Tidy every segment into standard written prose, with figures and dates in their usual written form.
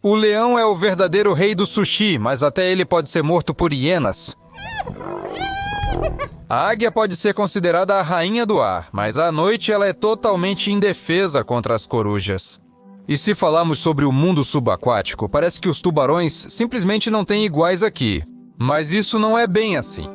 O leão é o verdadeiro rei do sushi, mas até ele pode ser morto por hienas. A águia pode ser considerada a rainha do ar, mas à noite ela é totalmente indefesa contra as corujas. E se falarmos sobre o mundo subaquático, parece que os tubarões simplesmente não têm iguais aqui. Mas isso não é bem assim.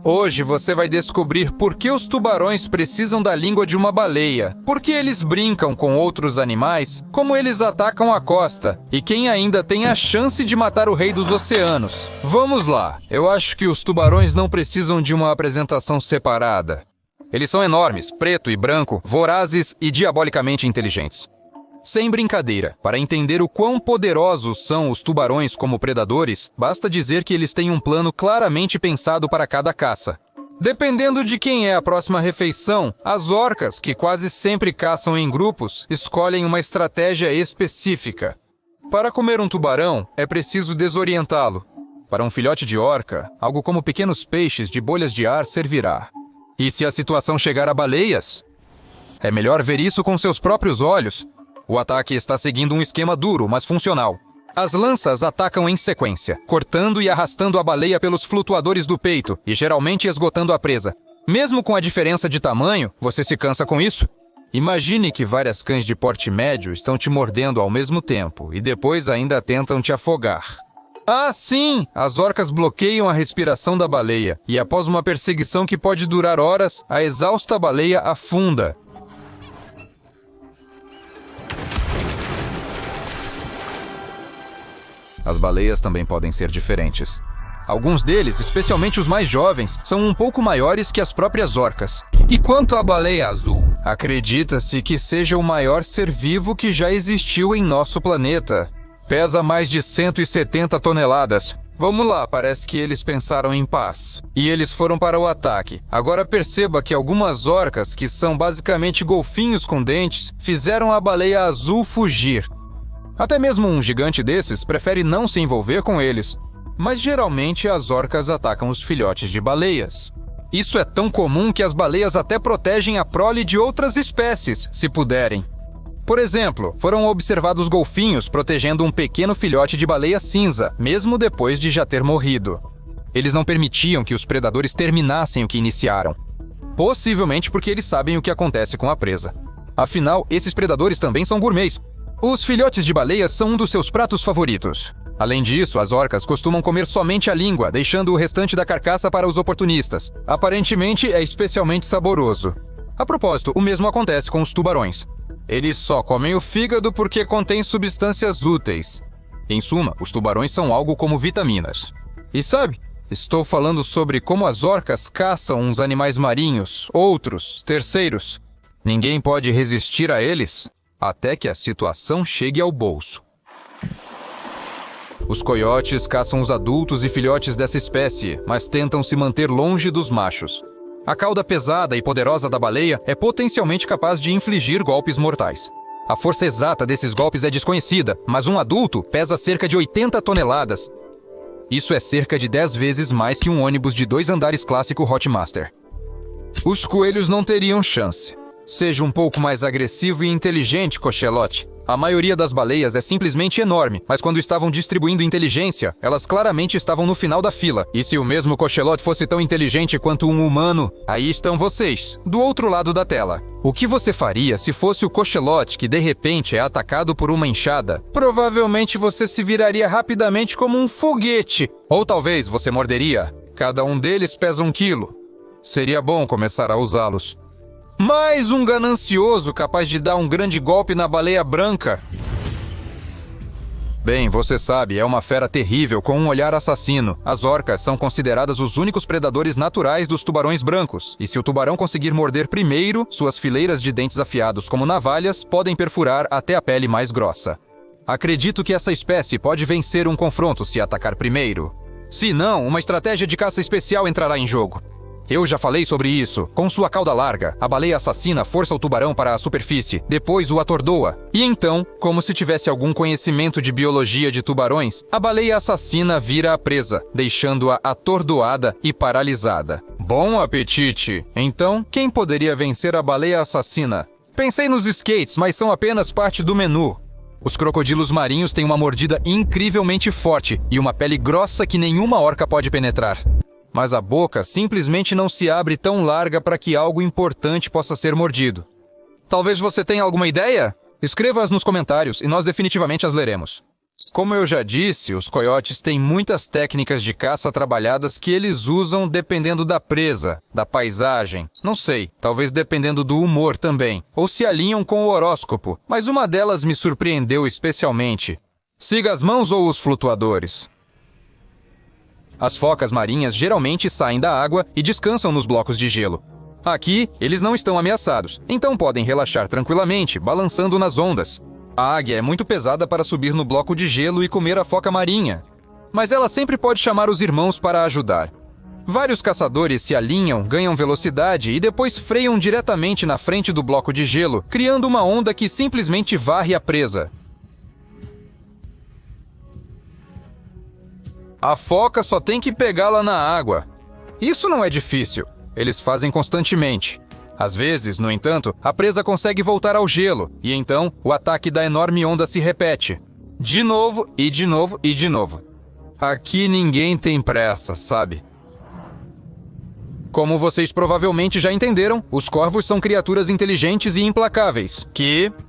Hoje você vai descobrir por que os tubarões precisam da língua de uma baleia, por que eles brincam com outros animais, como eles atacam a costa e quem ainda tem a chance de matar o rei dos oceanos. Vamos lá, eu acho que os tubarões não precisam de uma apresentação separada. Eles são enormes, preto e branco, vorazes e diabolicamente inteligentes. Sem brincadeira, para entender o quão poderosos são os tubarões como predadores, basta dizer que eles têm um plano claramente pensado para cada caça. Dependendo de quem é a próxima refeição, as orcas, que quase sempre caçam em grupos, escolhem uma estratégia específica. Para comer um tubarão, é preciso desorientá-lo. Para um filhote de orca, algo como pequenos peixes de bolhas de ar servirá. E se a situação chegar a baleias? É melhor ver isso com seus próprios olhos. O ataque está seguindo um esquema duro, mas funcional. As lanças atacam em sequência, cortando e arrastando a baleia pelos flutuadores do peito e geralmente esgotando a presa. Mesmo com a diferença de tamanho, você se cansa com isso? Imagine que várias cães de porte médio estão te mordendo ao mesmo tempo e depois ainda tentam te afogar. Ah, sim! As orcas bloqueiam a respiração da baleia e após uma perseguição que pode durar horas, a exausta baleia afunda. As baleias também podem ser diferentes. Alguns deles, especialmente os mais jovens, são um pouco maiores que as próprias orcas. E quanto à baleia azul? Acredita-se que seja o maior ser vivo que já existiu em nosso planeta. Pesa mais de 170 toneladas. Vamos lá, parece que eles pensaram em paz. E eles foram para o ataque. Agora perceba que algumas orcas, que são basicamente golfinhos com dentes, fizeram a baleia azul fugir. Até mesmo um gigante desses prefere não se envolver com eles. Mas geralmente as orcas atacam os filhotes de baleias. Isso é tão comum que as baleias até protegem a prole de outras espécies, se puderem. Por exemplo, foram observados golfinhos protegendo um pequeno filhote de baleia cinza, mesmo depois de já ter morrido. Eles não permitiam que os predadores terminassem o que iniciaram. Possivelmente porque eles sabem o que acontece com a presa. Afinal, esses predadores também são gourmets. Os filhotes de baleia são um dos seus pratos favoritos. Além disso, as orcas costumam comer somente a língua, deixando o restante da carcaça para os oportunistas. Aparentemente, é especialmente saboroso. A propósito, o mesmo acontece com os tubarões. Eles só comem o fígado porque contém substâncias úteis. Em suma, os tubarões são algo como vitaminas. E sabe, estou falando sobre como as orcas caçam uns animais marinhos, outros, terceiros. Ninguém pode resistir a eles. Até que a situação chegue ao bolso. Os coiotes caçam os adultos e filhotes dessa espécie, mas tentam se manter longe dos machos. A cauda pesada e poderosa da baleia é potencialmente capaz de infligir golpes mortais. A força exata desses golpes é desconhecida, mas um adulto pesa cerca de 80 toneladas. Isso é cerca de 10 vezes mais que um ônibus de 2 andares clássico Hotmaster. Os coelhos não teriam chance. Seja um pouco mais agressivo e inteligente, cochelote. A maioria das baleias é simplesmente enorme, mas quando estavam distribuindo inteligência, elas claramente estavam no final da fila. E se o mesmo cochelote fosse tão inteligente quanto um humano, aí estão vocês, do outro lado da tela. O que você faria se fosse o cochelote que de repente é atacado por uma enxada? Provavelmente você se viraria rapidamente como um foguete. Ou talvez você morderia. Cada um deles pesa 1 quilo. Seria bom começar a usá-los. Mais um ganancioso capaz de dar um grande golpe na baleia branca. Bem, você sabe, é uma fera terrível com um olhar assassino. As orcas são consideradas os únicos predadores naturais dos tubarões brancos. E se o tubarão conseguir morder primeiro, suas fileiras de dentes afiados como navalhas podem perfurar até a pele mais grossa. Acredito que essa espécie pode vencer um confronto se atacar primeiro. Se não, uma estratégia de caça especial entrará em jogo. Eu já falei sobre isso. Com sua cauda larga, a baleia assassina força o tubarão para a superfície, depois o atordoa. E então, como se tivesse algum conhecimento de biologia de tubarões, a baleia assassina vira a presa, deixando-a atordoada e paralisada. Bom apetite! Então, quem poderia vencer a baleia assassina? Pensei nos skates, mas são apenas parte do menu. Os crocodilos marinhos têm uma mordida incrivelmente forte e uma pele grossa que nenhuma orca pode penetrar. Mas a boca simplesmente não se abre tão larga para que algo importante possa ser mordido. Talvez você tenha alguma ideia? Escreva-as nos comentários e nós definitivamente as leremos. Como eu já disse, os coiotes têm muitas técnicas de caça trabalhadas que eles usam dependendo da presa, da paisagem, não sei, talvez dependendo do humor também, ou se alinham com o horóscopo, mas uma delas me surpreendeu especialmente. Siga as mãos ou os flutuadores. As focas marinhas geralmente saem da água e descansam nos blocos de gelo. Aqui, eles não estão ameaçados, então podem relaxar tranquilamente, balançando nas ondas. A águia é muito pesada para subir no bloco de gelo e comer a foca marinha, mas ela sempre pode chamar os irmãos para ajudar. Vários caçadores se alinham, ganham velocidade e depois freiam diretamente na frente do bloco de gelo, criando uma onda que simplesmente varre a presa. A foca só tem que pegá-la na água. Isso não é difícil. Eles fazem constantemente. Às vezes, no entanto, a presa consegue voltar ao gelo, e então o ataque da enorme onda se repete. De novo, e de novo, e de novo. Aqui ninguém tem pressa, sabe? Como vocês provavelmente já entenderam, os corvos são criaturas inteligentes e implacáveis.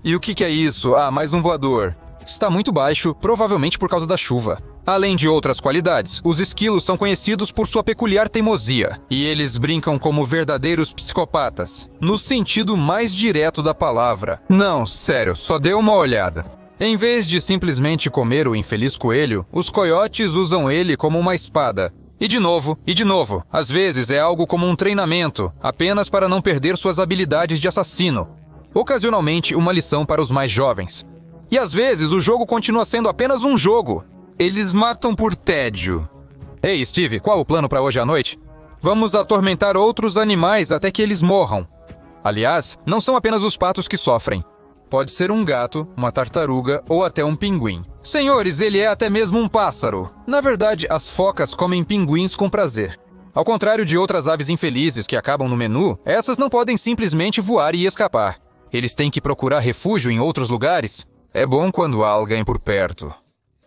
E o que é isso? Ah, mais um voador. Está muito baixo, provavelmente por causa da chuva. Além de outras qualidades, os esquilos são conhecidos por sua peculiar teimosia, e eles brincam como verdadeiros psicopatas, no sentido mais direto da palavra. Não, sério, só dê uma olhada. Em vez de simplesmente comer o infeliz coelho, os coiotes usam ele como uma espada. E de novo, às vezes é algo como um treinamento, apenas para não perder suas habilidades de assassino. Ocasionalmente, uma lição para os mais jovens. E às vezes o jogo continua sendo apenas um jogo. Eles matam por tédio. Ei, Steve, qual o plano para hoje à noite? Vamos atormentar outros animais até que eles morram. Aliás, não são apenas os patos que sofrem. Pode ser um gato, uma tartaruga ou até um pinguim. Senhores, ele é até mesmo um pássaro. Na verdade, as focas comem pinguins com prazer. Ao contrário de outras aves infelizes que acabam no menu, essas não podem simplesmente voar e escapar. Eles têm que procurar refúgio em outros lugares. É bom quando há alguém por perto.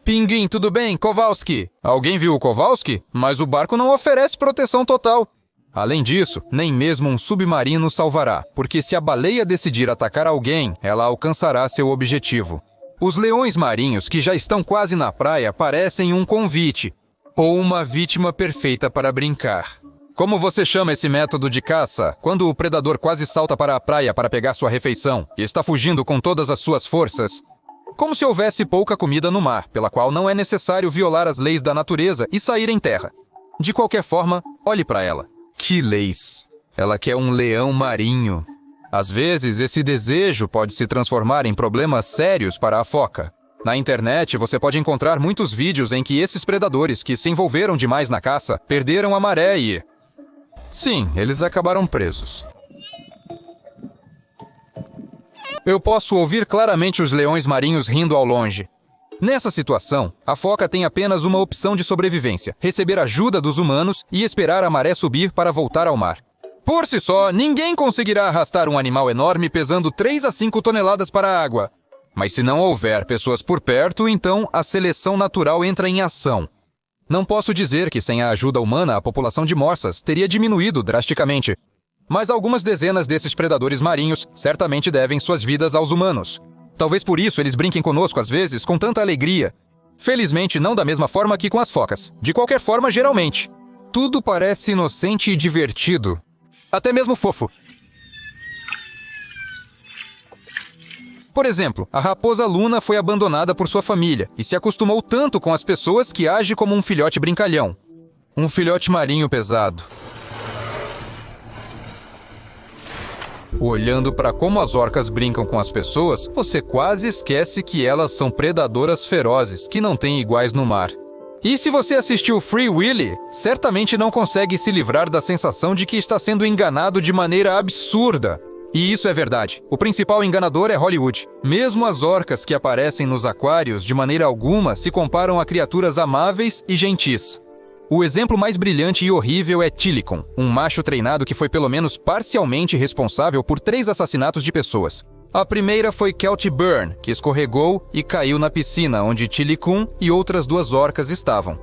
Pinguim, tudo bem? Kowalski. Alguém viu o Kowalski? Mas o barco não oferece proteção total. Além disso, nem mesmo um submarino salvará, porque se a baleia decidir atacar alguém, ela alcançará seu objetivo. Os leões marinhos que já estão quase na praia parecem um convite, ou uma vítima perfeita para brincar. Como você chama esse método de caça, quando o predador quase salta para a praia para pegar sua refeição e está fugindo com todas as suas forças? Como se houvesse pouca comida no mar, pela qual não é necessário violar as leis da natureza e sair em terra. De qualquer forma, olhe para ela. Que leis! Ela quer um leão marinho. Às vezes, esse desejo pode se transformar em problemas sérios para a foca. Na internet, você pode encontrar muitos vídeos em que esses predadores que se envolveram demais na caça perderam a maré e... Sim, eles acabaram presos. Eu posso ouvir claramente os leões marinhos rindo ao longe. Nessa situação, a foca tem apenas uma opção de sobrevivência: receber ajuda dos humanos e esperar a maré subir para voltar ao mar. Por si só, ninguém conseguirá arrastar um animal enorme pesando 3 a 5 toneladas para a água. Mas se não houver pessoas por perto, então a seleção natural entra em ação. Não posso dizer que sem a ajuda humana a população de morsas teria diminuído drasticamente. Mas algumas dezenas desses predadores marinhos certamente devem suas vidas aos humanos. Talvez por isso eles brinquem conosco às vezes com tanta alegria. Felizmente não da mesma forma que com as focas. De qualquer forma, geralmente. Tudo parece inocente e divertido. Até mesmo fofo. Por exemplo, a raposa Luna foi abandonada por sua família e se acostumou tanto com as pessoas que age como um filhote brincalhão. Um filhote marinho pesado. Olhando para como as orcas brincam com as pessoas, você quase esquece que elas são predadoras ferozes, que não têm iguais no mar. E se você assistiu Free Willy, certamente não consegue se livrar da sensação de que está sendo enganado de maneira absurda. E isso é verdade. O principal enganador é Hollywood. Mesmo as orcas que aparecem nos aquários de maneira alguma se comparam a criaturas amáveis e gentis. O exemplo mais brilhante e horrível é Tilikum, um macho treinado que foi pelo menos parcialmente responsável por 3 assassinatos de pessoas. A primeira foi Kelty Burn, que escorregou e caiu na piscina onde Tili Kun e outras 2 orcas estavam.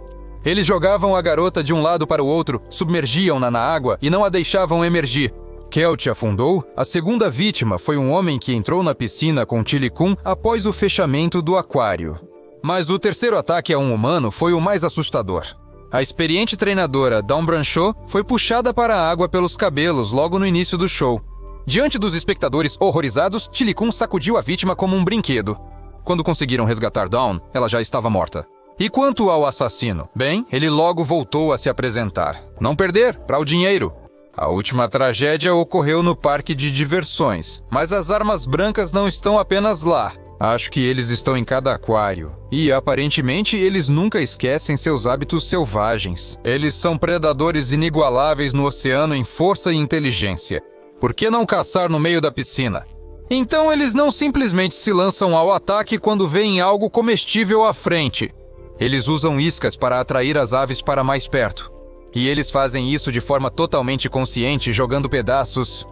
Eles jogavam a garota de um lado para o outro, submergiam-na na água e não a deixavam emergir. Kelty afundou. A segunda vítima foi um homem que entrou na piscina com Tili Kun após o fechamento do aquário. Mas o terceiro ataque a um humano foi o mais assustador. A experiente treinadora Dawn Branchot foi puxada para a água pelos cabelos logo no início do show. Diante dos espectadores horrorizados, Tili Kun sacudiu a vítima como um brinquedo. Quando conseguiram resgatar Dawn, ela já estava morta. E quanto ao assassino? Bem, ele logo voltou a se apresentar. Não perder, para o dinheiro. A última tragédia ocorreu no parque de diversões, mas as armas brancas não estão apenas lá. Acho que eles estão em cada aquário. E, aparentemente, eles nunca esquecem seus hábitos selvagens. Eles são predadores inigualáveis no oceano em força e inteligência. Por que não caçar no meio da piscina? Então eles não simplesmente se lançam ao ataque quando veem algo comestível à frente. Eles usam iscas para atrair as aves para mais perto. E eles fazem isso de forma totalmente consciente, jogando pedaços...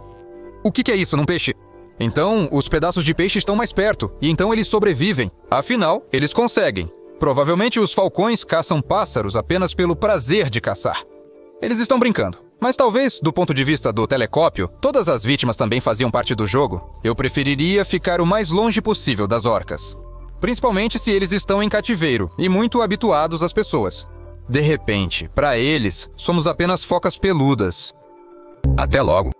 O que é isso num peixe? Então, os pedaços de peixe estão mais perto, e então eles sobrevivem. Afinal, eles conseguem. Provavelmente os falcões caçam pássaros apenas pelo prazer de caçar. Eles estão brincando. Mas talvez, do ponto de vista do telescópio, todas as vítimas também faziam parte do jogo. Eu preferiria ficar o mais longe possível das orcas. Principalmente se eles estão em cativeiro e muito habituados às pessoas. De repente, para eles, somos apenas focas peludas. Até logo.